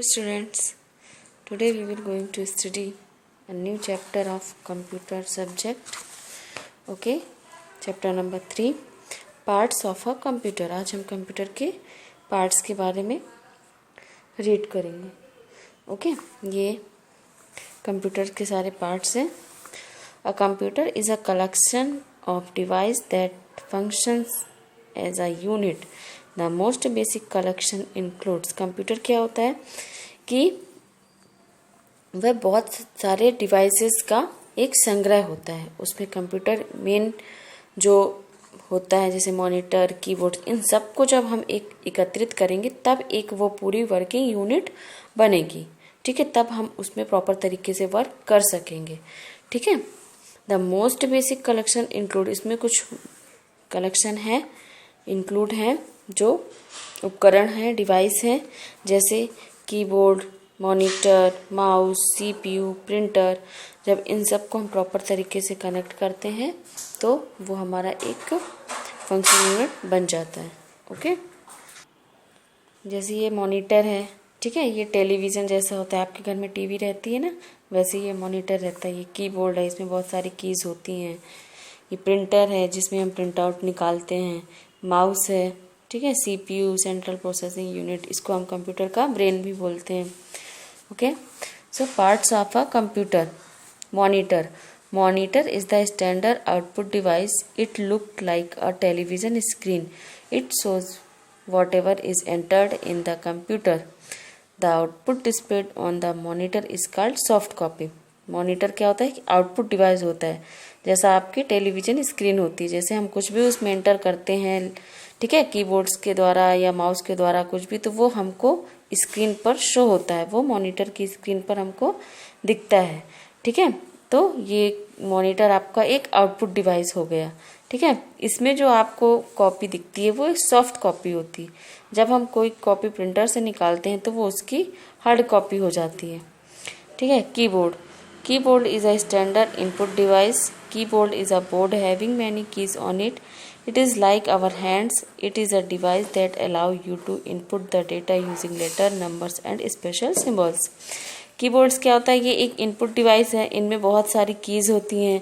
Hello students, today we will going to study a new chapter of computer subject. Okay, chapter number 3 parts of a computer. आज हम computer के parts के बारे में read करेंगे. Okay, ये computer के सारे पार्ट्स हैं. A computer is a collection of device that functions as a unit. The most basic collection includes. Computer क्या होता है कि वह बहुत सारे डिवाइसेस का एक संग्रह होता है. उसमें कंप्यूटर मेन जो होता है जैसे मॉनिटर, कीबोर्ड, इन सब को जब हम एक एकत्रित करेंगे तब एक वो पूरी वर्किंग यूनिट बनेगी. ठीक है, तब हम उसमें प्रॉपर तरीके से वर्क कर सकेंगे. ठीक है, the most basic collection include. इसमें कुछ कलेक्शन है, इंक्लूड है जो उपकरण हैं, डिवाइस हैं, जैसे keyboard, monitor, mouse, CPU, printer. जब इन सब को हम प्रॉपर तरीके से कनेक्ट करते हैं तो वो हमारा एक फंक्शन यूनिट बन जाता है. ओके, जैसे ये मॉनिटर है. ठीक है, ये टेलीविज़न जैसा होता है. आपके घर में टीवी रहती है ना, वैसे ये मॉनिटर रहता है. ये कीबोर्ड है, इसमें बहुत सारी कीज़ होती हैं. ये प्रिंटर है जिसमें हम प्रिंट आउट निकालते हैं. माउस है. ठीक है, सीपीयू, सेंट्रल प्रोसेसिंग यूनिट, इसको हम कंप्यूटर का ब्रेन भी बोलते हैं. Okay, so parts of a computer. Monitor. Monitor is the standard output device. It look like a television screen. It shows whatever is entered in the computer. The output displayed on the monitor is called soft copy. Monitor क्या होता है कि output device होता है, जैसा आपकी television screen होती है. जैसे हम कुछ भी उसमें एंटर करते हैं, ठीक है, कीबोर्ड्स के द्वारा या माउस के द्वारा कुछ भी, तो वो हमको स्क्रीन पर शो होता है. वो मॉनिटर की स्क्रीन पर हमको दिखता है. ठीक है, तो ये मॉनिटर आपका एक आउटपुट डिवाइस हो गया. ठीक है, इसमें जो आपको कॉपी दिखती है वो एक सॉफ्ट कॉपी होती है. जब हम कोई कॉपी प्रिंटर से निकालते हैं तो वो उसकी हार्ड कॉपी हो जाती है. ठीक है, keyboard. Keyboard is a standard input device. Keyboard is a board having many keys on it. It is like our hands. It is a device that allow you to input the data using letter, numbers and special symbols. Keyboards क्या होता है, ये एक input device है. इनमें बहुत सारी keys होती हैं.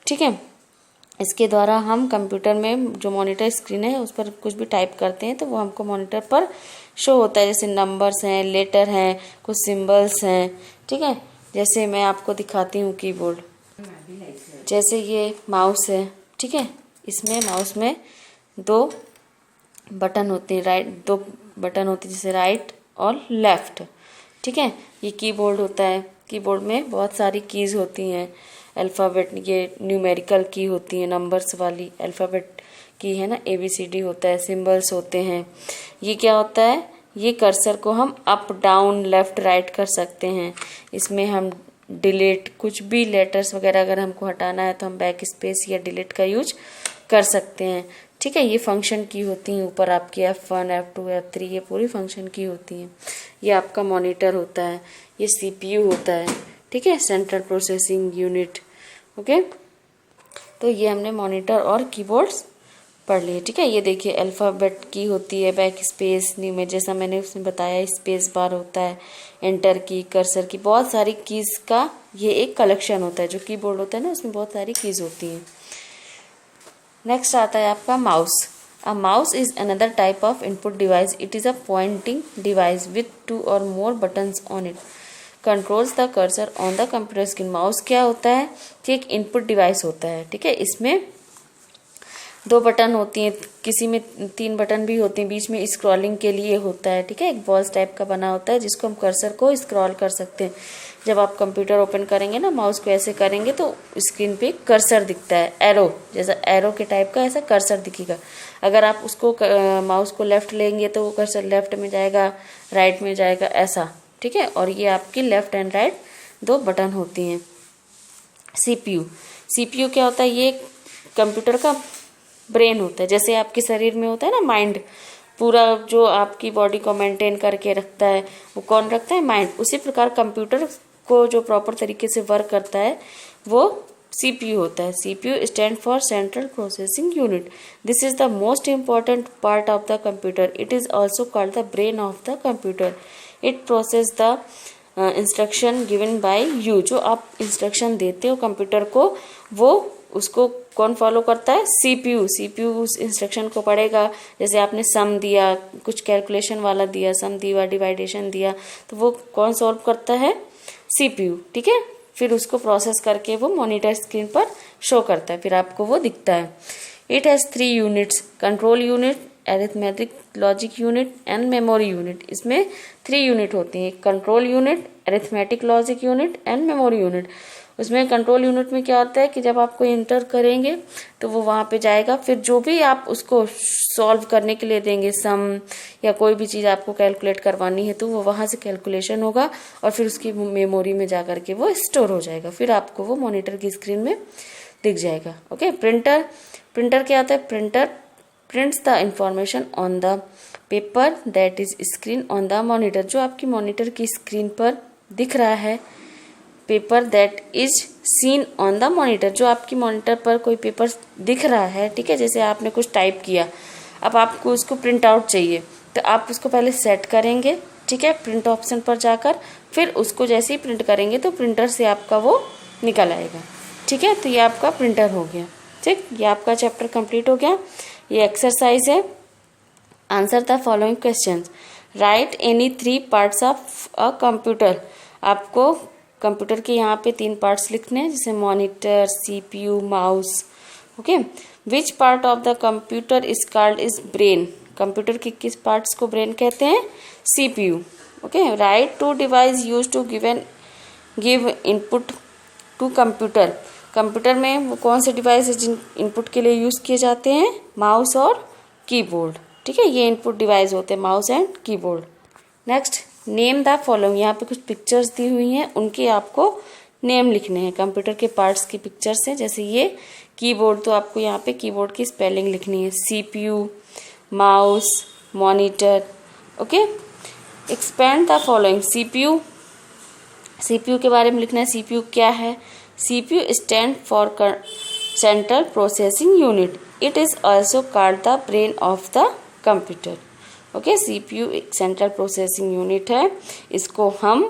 ठीक है, इसके द्वारा हम कंप्यूटर में जो मॉनिटर स्क्रीन है उस पर कुछ भी टाइप करते हैं तो वो हमको मॉनिटर पर शो होता है. जैसे नंबर्स हैं, लेटर हैं, कुछ सिंबल्स हैं. ठीक है, जैसे मैं आपको दिखाती हूँ कीबोर्ड. जैसे ये माउस है. ठीक है, इसमें माउस में दो बटन होते हैं, दो बटन होते हैं जैसे राइट और लेफ्ट. ठीक है, ये कीबोर्ड होता है. कीबोर्ड में बहुत सारी कीज होती हैं. अल्फ़ाबेट, ये न्यूमेरिकल की होती है, नंबर्स वाली अल्फ़ाबेट की है ना, ABCD होता है, सिंबल्स होते हैं. ये क्या होता है, ये कर्सर को हम अप डाउन लेफ्ट राइट कर सकते हैं. इसमें हम डिलीट, कुछ भी लेटर्स वगैरह अगर हमको हटाना है तो हम बैक स्पेस या डिलीट का यूज कर सकते हैं. ठीक है, ये फंक्शन की होती हैं. ऊपर आपकी F1, F2, F3 ये पूरी फंक्शन की होती हैं. ये आपका मॉनिटर होता है. ये CPU होता है. ठीक है, सेंट्रल प्रोसेसिंग यूनिट. ओके, तो ये हमने मॉनिटर और कीबोर्ड्स पढ़ लिए. ठीक है, ये देखिए अल्फ़ाबेट की होती है, बैक स्पेस, न्यू में जैसा मैंने उसमें बताया, स्पेस बार होता है, एंटर की, कर्सर की, बहुत सारी कीज़ का ये एक कलेक्शन होता है. जो कीबोर्ड होता है ना उसमें बहुत सारी कीज़ होती हैं. नेक्स्ट आता है आपका mouse. A mouse is another type of input device. It is a pointing device with 2 और more buttons on it. Controls the cursor on the computer screen. Mouse क्या होता है कि एक इनपुट डिवाइस होता है. ठीक है, इसमें 2 बटन होती हैं, किसी में 3 बटन भी होते हैं. बीच में स्क्रॉलिंग के लिए होता है. ठीक है, एक बॉल्स टाइप का बना होता है जिसको हम कर्सर को स्क्रॉल कर सकते हैं. जब आप कंप्यूटर ओपन करेंगे ना, माउस को ऐसे करेंगे तो स्क्रीन पे कर्सर दिखता है, एरो जैसा, एरो के टाइप का ऐसा कर्सर दिखेगा. अगर आप उसको माउस को लेफ्ट लेंगे तो वो कर्सर लेफ्ट में जाएगा, राइट में जाएगा, ऐसा. ठीक है, और ये आपकी लेफ्ट एंड राइट 2 बटन होती हैं. CPU. CPU क्या होता है, ये कंप्यूटर का ब्रेन होता है. जैसे आपके शरीर में होता है ना माइंड, पूरा जो आपकी बॉडी को मेंटेन करके रखता है वो कौन रखता है, माइंड. उसी प्रकार कंप्यूटर को जो प्रॉपर तरीके से वर्क करता है वो CPU होता है. CPU stand for central processing unit. This is the most important part of the computer. It is also called the brain of the computer. It process the instruction given by you. जो आप instruction देते हो computer को, वो उसको कौन follow करता है? सीपीयू। सीपीयू उस इंस्ट्रक्शन को पढ़ेगा। जैसे आपने सम दिया, कुछ कैलकुलेशन वाला दिया, सम दिया, डिवाइडेशन दिया, तो वो कौन सॉल्व करता है? सीपीयू। ठीक है, फिर उसको प्रोसेस करके वो मॉनिटर स्क्रीन पर शो करता है, फिर आपको वो दिखता है। It has 3 units, control unit, arithmetic logic unit and memory unit. इसमें 3 यूनिट होती हैं, control unit, arithmetic logic unit and memory unit. उसमें कंट्रोल यूनिट में क्या होता है कि जब आप कोई इंटर करेंगे तो वो वहाँ पे जाएगा, फिर जो भी आप उसको सॉल्व करने के लिए देंगे, सम या कोई भी चीज़ आपको कैलकुलेट करवानी है, तो वो वहाँ से कैलकुलेशन होगा और फिर उसकी मेमोरी में जा करके वो स्टोर हो जाएगा, फिर आपको वो मॉनिटर की स्क्रीन में दिख जाएगा। Okay, printer. प्रिंटर क्या होता है? Printer prints the information on the paper that is screen on the monitor. जो आपकी मॉनिटर की स्क्रीन पर दिख रहा है, paper that is seen on the monitor, जो आपकी मॉनिटर पर कोई पेपर दिख रहा है, ठीक है, जैसे आपने कुछ टाइप किया, अब आपको उसको प्रिंट आउट चाहिए, तो आप उसको पहले सेट करेंगे, ठीक है, प्रिंट ऑप्शन पर जाकर, फिर उसको जैसे ही प्रिंट करेंगे तो प्रिंटर से आपका वो निकल आएगा। ठीक है, तो ये आपका प्रिंटर हो गया। ठीक, ये आपका चैप्टर कंप्लीट हो गया। ये एक्सरसाइज है, answer the following questions, write any 3 parts of a computer. आपको कंप्यूटर के यहाँ पे 3 पार्ट्स लिखने हैं, जैसे monitor, CPU, mouse. Okay, which part of the computer is called is brain. कंप्यूटर के किस पार्ट्स को ब्रेन कहते हैं? CPU. Okay, write 2 device use to give input to computer. Computer में वो कौन से डिवाइस है जिन इनपुट के लिए यूज किए जाते हैं? माउस और कीबोर्ड। ठीक है, ये इनपुट डिवाइस होते हैं, mouse and keyboard. Next, name the following. यहाँ पे कुछ पिक्चर्स दी हुई हैं, उनके आपको नेम लिखने हैं। कंप्यूटर के पार्ट्स की पिक्चर्स हैं, जैसे ये कीबोर्ड, तो आपको यहाँ पे कीबोर्ड की स्पेलिंग लिखनी है, CPU, mouse, monitor. Okay, expand the following. CPU, CPU के बारे में लिखना है। सीपीयू क्या है? CPU stand for central processing unit. It is also called the brain of the computer. Okay, CPU एक सेंट्रल प्रोसेसिंग यूनिट है, इसको हम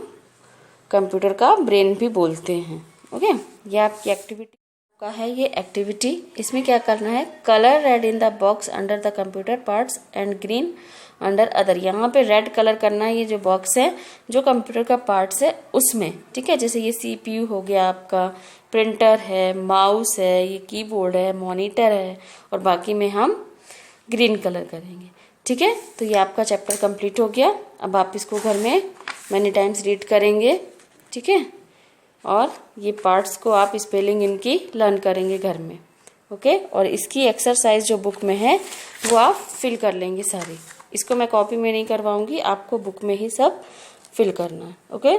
कंप्यूटर का ब्रेन भी बोलते हैं। ओके, ये आपकी एक्टिविटी का है, ये एक्टिविटी। इसमें क्या करना है? Colour red in the box under the computer parts and green under other. यहाँ पे रेड कलर करना है, ये जो बॉक्स है जो कंप्यूटर का पार्ट्स है उसमें। ठीक है, जैसे ये सीपीयू हो गया आपका, प्रिंटर है, माउस है, ये कीबोर्ड है, मॉनिटर है, और बाकी में हम ग्रीन कलर करेंगे। ठीक है, तो ये आपका चैप्टर कंप्लीट हो गया। अब आप इसको घर में मैनी टाइम्स रीड करेंगे। ठीक है, और ये पार्ट्स को आप स्पेलिंग इनकी लर्न करेंगे घर में। ओके, और इसकी एक्सरसाइज जो बुक में है वो आप फिल कर लेंगे सारी। इसको मैं कॉपी में नहीं करवाऊंगी, आपको बुक में ही सब फिल करना है। ओके।